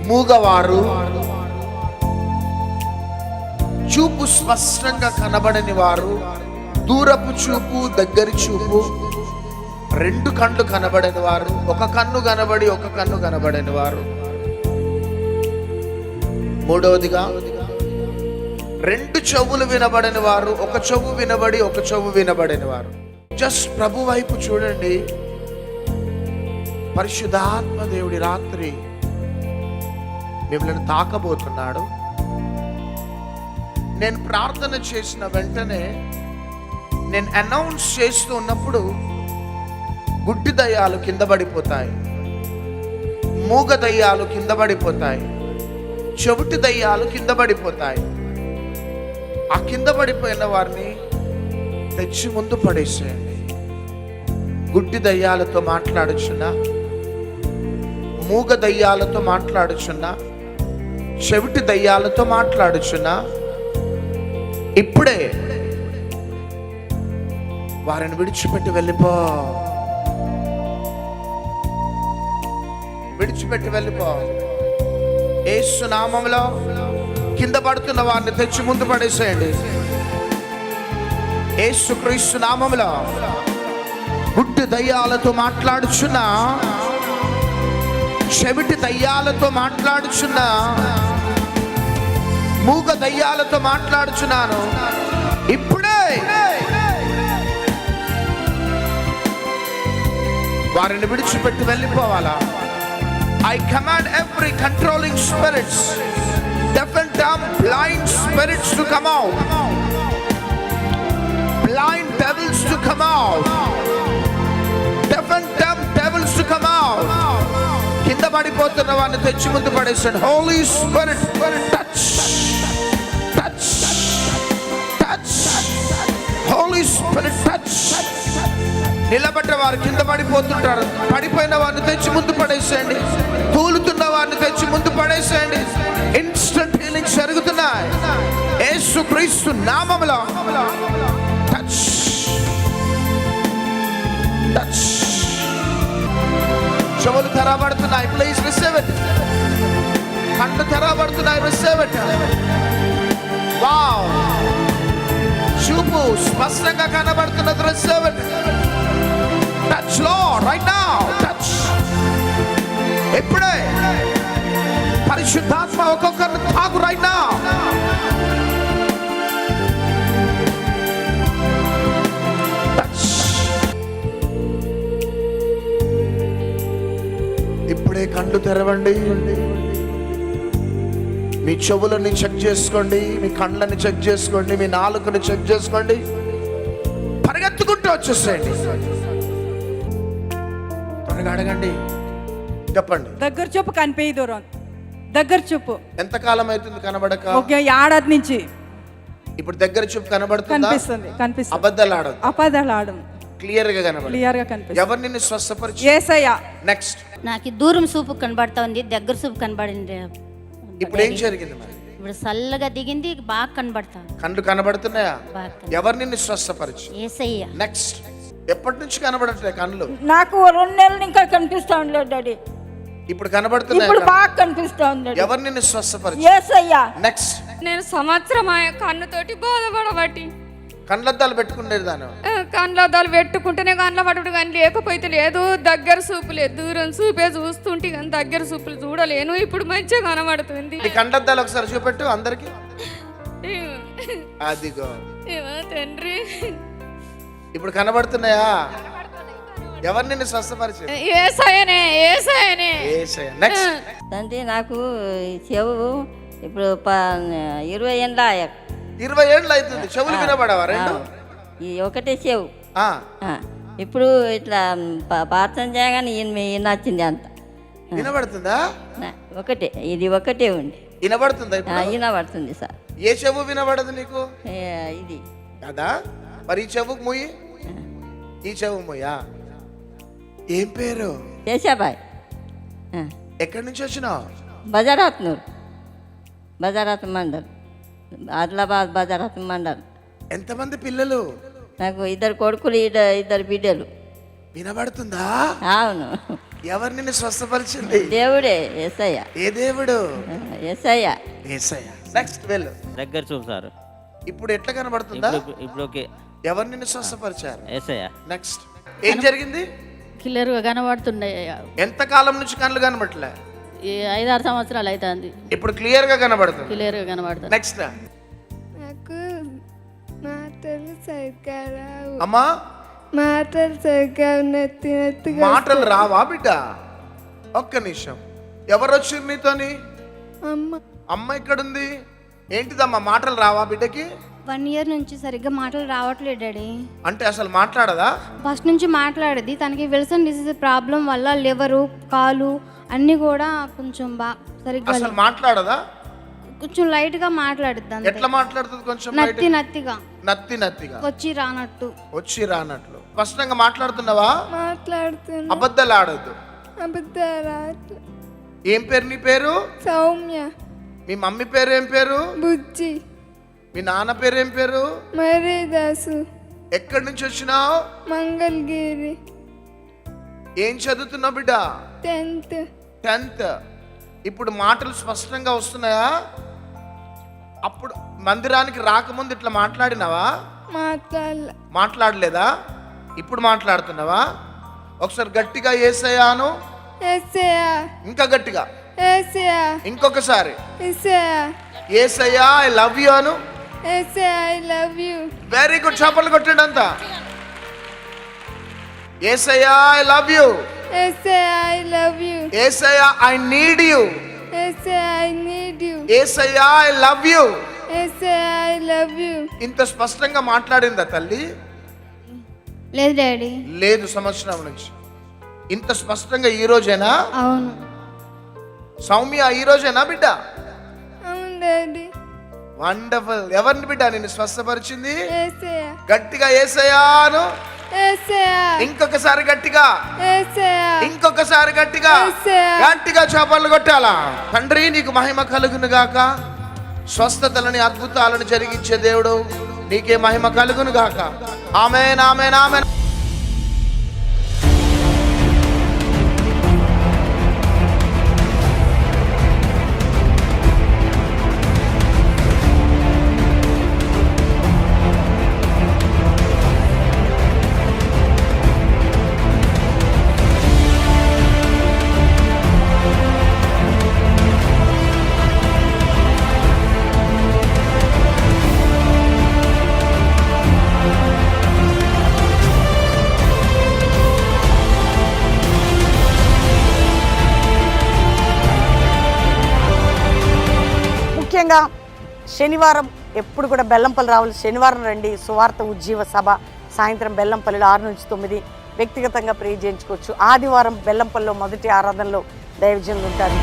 మూగవారు, చూపు స్పష్టంగా కనబడని వారు, దూరపు చూపు దగ్గరి చూపు, రెండు కళ్ళు కనబడని వారు, ఒక కన్ను కనబడి ఒక కన్ను కనబడని వారు. మూడవదిగా రెండు చెవులు వినబడని వారు, ఒక చెవు వినబడి ఒక చెవు వినబడని వారు. జస్ట్ ప్రభు వైపు చూడండి. పరిశుద్ధాత్మ దేవుడి రాత్రి మిమ్మల్ని తాకబోతున్నాడు. నేను ప్రార్థన చేసిన వెంటనే, నేను అనౌన్స్ చేస్తూ ఉన్నప్పుడు గుడ్డి దయ్యాలు కింద పడిపోతాయి, మూగ దయ్యాలు కింద పడిపోతాయి, చెవిటి దయ్యాలు కింద పడిపోతాయి. ఆ కింద పడిపోయిన వారిని తెచ్చి ముందు పడేసేయండి. గుడ్డి దయ్యాలతో మాట్లాడుచున్నా, మూగ దయ్యాలతో మాట్లాడుచున్నా, చెవిటి దయ్యాలతో మాట్లాడుచున్నా, ఇప్పుడే వారిని విడిచిపెట్టి వెళ్ళిపో, విడిచిపెట్టి వెళ్ళిపో. యేసు నామములో కింద పడుతున్న వారిని తెచ్చి ముందు పడేసేయండి. యేసు క్రీస్తు నామములో గుడ్డి దయ్యాలతో మాట్లాడుచున్నా, చెవిటి దయ్యాలతో మాట్లాడుచున్నా, మూగ దయ్యాలతో మాట్లాడుచున్నాను. ఇప్పుడే వారిని విడిచిపెట్టి వెళ్ళిపోవాలా. I command every controlling spirits, deaf and dumb, blind spirits to come out, blind devils to come out, deaf and dumb devils to come out. కింద పడిపోతున్న వారిని తెచ్చి ముందు పడేసాడు. Holy Spirit, touch, touch, touch. Holy Spirit, touch. నిలబడ్డ వారు కింద పడిపోతుంటారు. పడిపోయిన వారిని తెచ్చి ముందు పడేసేయండి. తూలుతున్న వారిని తెచ్చి ముందు పడేసేయండి. ఇన్స్టంట్ హీలింగ్ జరుగుతున్నాయి యేసు క్రీస్తు నామములో. Touch, touch. చెవులు తెరబడుతున్నాయి, ప్లీజ్ రిసీవ్ ఇట్. కళ్ళు తెరబడుతున్నాయి, రిసీవ్ ఇట్. వావ్, చూపు స్పష్టంగా కనబడుతున్నది, receive it. Touch Lord right now, touch. ఇప్పుడే పరిశుద్ధాత్మ ఒక్కొక్కరిని తాకు right now. Touch. ఇప్పుడే కళ్ళు తెరవండి. మీ చెవులని చెక్ చేసుకోండి, మీ కళ్ళని చెక్ చేసుకోండి, మీ నాలుకని చెక్ చేసుకోండి. పరిగెత్తుకుంటూ వచ్చేసేయండి. అడగండి, చెప్పండి. దగ్గర చూపు కనిపించదు, దూరం దగ్గర చూపు. ఎంత కాలం అవుతుంది కనబడక? ఒక ఏడాది నుంచి. ఇప్పుడు దగ్గర చూపు కనబడుతుందా? కనిపిస్తుంది. అబద్ధాలు ఆడదు, క్లియర్ గా కనిపిస్తుంది. ఎవరు నిన్ను స్వస్థపరిచి? యేసయ్య. నెక్స్ట్. నాకు దూరం చూపు కనబడతా ఉంది, దగ్గర చూపు కనబడింది. ఇప్పుడు ఏం జరిగింది మరి? ఇప్పుడు చల్లగా దిగింది, బాగా కనబడతా. కళ్ళు కనబడుతున్నాయా? ఎవరు నిన్ను స్వస్థపరిచి? యేసయ్య. నెక్స్ట్. ఎప్పటి నుంచి కనబడట్లే కళ్ళు? నాకు 2 నెలలు ఇంకా కనిపిస్తా ఉండలేదు డాడీ. ఇప్పుడు కనబడుతున్నాయి, ఇప్పుడు బాగా కనిపిస్తా ఉంది. ఎవరు నిన్ను స్వస్థపరిచి? యేసయ్య. నెక్స్ట్. నేను సంవత్సరం కన్నుతోటి బాధపడబట్టి కళ్ళద్దాలు పెట్టుకునేది దాని. కళ్ళద్దాలు పెట్టుకుంటేనే కళ్ళ పట్టుడు కానీ లేకపోతే లేదు. దగ్గర చూపు లేదు, దూరం చూపే చూస్తుంటే కానీ దగ్గర చూపులు చూడలేను. ఇప్పుడు మంచిగా కనబడుతుంది. కళ్ళద్దాలు ఒకసారి చూపెట్టు అందరికి. అదిగో తండ్రి, ఇప్పుడు కనబడుతున్నాయా? ఎవరు నిన్ను స్వస్థపరిచి? యేసయ్యనే, యేసయ్యనే. నెక్స్ట్. తండ్రి, నాకు చెవు ఇప్పుడు 20 ఏళ్ళ 20 ఏళ్ళు అవుతుంది. చెవులు వినబడవా రెండు? ఈ ఒకటే చెవు. ఇప్పుడు ఇట్లా ప్రార్థన చేయగానే నచ్చింది అంత. వినబడుతుందా? ఒకటే, ఇది ఒకటే ఉంది. వినబడుతుందా? వినబడుతుంది సార్. ఏ చెవు వినబడదు నీకు? ఇది కదా. మరి ఈ చెవుకు మొయ్యి, ఈ చెవు మొయ్యా. ఏం పేరు? శేషాబాయ్. ఎక్కడి నుంచి వచ్చినావు? బజారాత్నూరు, బజారాత్ మండల్, ఆదిలాబాద్ బజారాత్ మండల్. ఎంతమంది పిల్లలు? నాకు 2 కొడుకులు, 2 బిడ్డలు. వినబడుతుందా? అవును. ఎవరు నిన్ను స్వస్థపరిచింది? దేవుడే యేసయ్య. ఏ దేవుడు? యేసయ్య. యేసయ్య. నెక్స్ట్ వెళ్ళు. దగ్గర చూపు సార్. ఇప్పుడు ఎట్లా కనబడుతుందా? ఇప్పుడు ఓకే. ఎవరు నిన్ను స్వస్థపరిచారు? ఏసయ్య. నెక్స్ట్ ఏం జరిగింది? క్లియర్గా కనబడుతుండే. ఎంత కాలం నుంచి కళ్ళు కనబడలే? ఈ 5-6 సంవత్సరాలు అవుతుంది. ఇప్పుడు క్లియర్ గా కనబడుతుంది. క్లియర్గా కనబడుతుంది. నెక్స్ట్ నాకు మాటలు సరిగ్గా రావు. అమ్మా మాటలు సరిగ్గా నెత్తిగా మాటలు రావా బిడ్డ? ఒక్క నిమిషం. ఎవరు వచ్చారు నీతోని? అమ్మ. అమ్మ ఎక్కడుంది? ఏంటిదమ్మా మాటలు రావా బిడ్డకి? 1 year నుంచి సరిగ్గా మాటలు రావట్లేదు డాడీ. అంటే అసలు మాట్లాడదా? ఫస్ట్ నుంచి మాట్లాడేది. తనకి విల్సన్ డిసీజ్ ప్రాబ్లం వల్ల లివరు, కాలు అన్నీ కూడా కొంచెం సరిగ్గా అసలు మాట్లాడదా? కొంచెం లైట్ గా మాట్లాడుద్ది అంతే. ఎట్లా మాట్లాడుతుంది? కొంచెం నత్తిగా నత్తిగా వచ్చి రానట్టు. వచ్చి రానట్లు. స్పష్టంగా మాట్లాడుతున్నావా? మాట్లాడుతున్నా. అబద్ధాలు ఆడొద్దు. అబద్ధాలు. ఏం పేరు నీ పేరు? సౌమ్య. మీ మమ్మీ పేరు ఏం పేరు? బుజ్జి. మీ నాన్న పేరు ఏం పేరు? మరేదాసు. ఎక్కడి నుంచి వచ్చినావు? మంగళగిరి. ఏం చదువుతున్నావు బిడ్డ? 10th. ఇప్పుడు మాటలు స్పష్టంగా వస్తున్నాయా? అప్పుడు మందిరానికి రాకముందు ఇట్లా మాట్లాడినావా? మాట్లాడలేదా? ఇప్పుడు మాట్లాడుతున్నావా? ఒకసారి గట్టిగా యేసయ్యాను. ఇంకా గట్టిగా. ఇంకొకసారి యేసయ్యా ఐ లవ్ యు అను. Very good. చప్పట్లు కొట్టండి అంతా. Yesayya I love you. Yesayya I need you. Yesayya I love you. ఇంత స్పష్టంగా మాట్లాడిందా తల్లి? లేదు డాడీ. లేదు. సంవత్సరం నుంచి ఇంత స్పష్టంగా ఈ రోజేనా? అవును. సౌమ్య ఈ రోజేనా బిడ్డ? అవును డాడీ. వండర్ఫుల్. ఎవరిని బిడ్డ నిన్ను స్వస్థపరిచింది? గట్టిగా యేసయ్యాను. ఇంకొకసారి గట్టిగా. ఇంకొకసారి గట్టిగా. గట్టిగా చప్పట్లు కొట్టాలా? తండ్రి నీకు మహిమ కలుగును గాక. స్వస్థతలని అద్భుతాలను జరిగించే దేవుడు నీకే మహిమ కలుగును గాక. ఆమేన్ ఆమేన్ ఆమేన్. ముఖ్యంగా శనివారం ఎప్పుడు కూడా బెల్లంపల్లి రావాలి. శనివారం రండి. సువార్త ఉజ్జీవ సభ సాయంత్రం బెల్లంపల్లిలో 6 నుంచి 9 వ్యక్తిగతంగా ప్రే చేయించుకోవచ్చు. ఆదివారం బెల్లంపల్లిలో మొదటి ఆరాధనలో దైవజనులు ఉంటారు.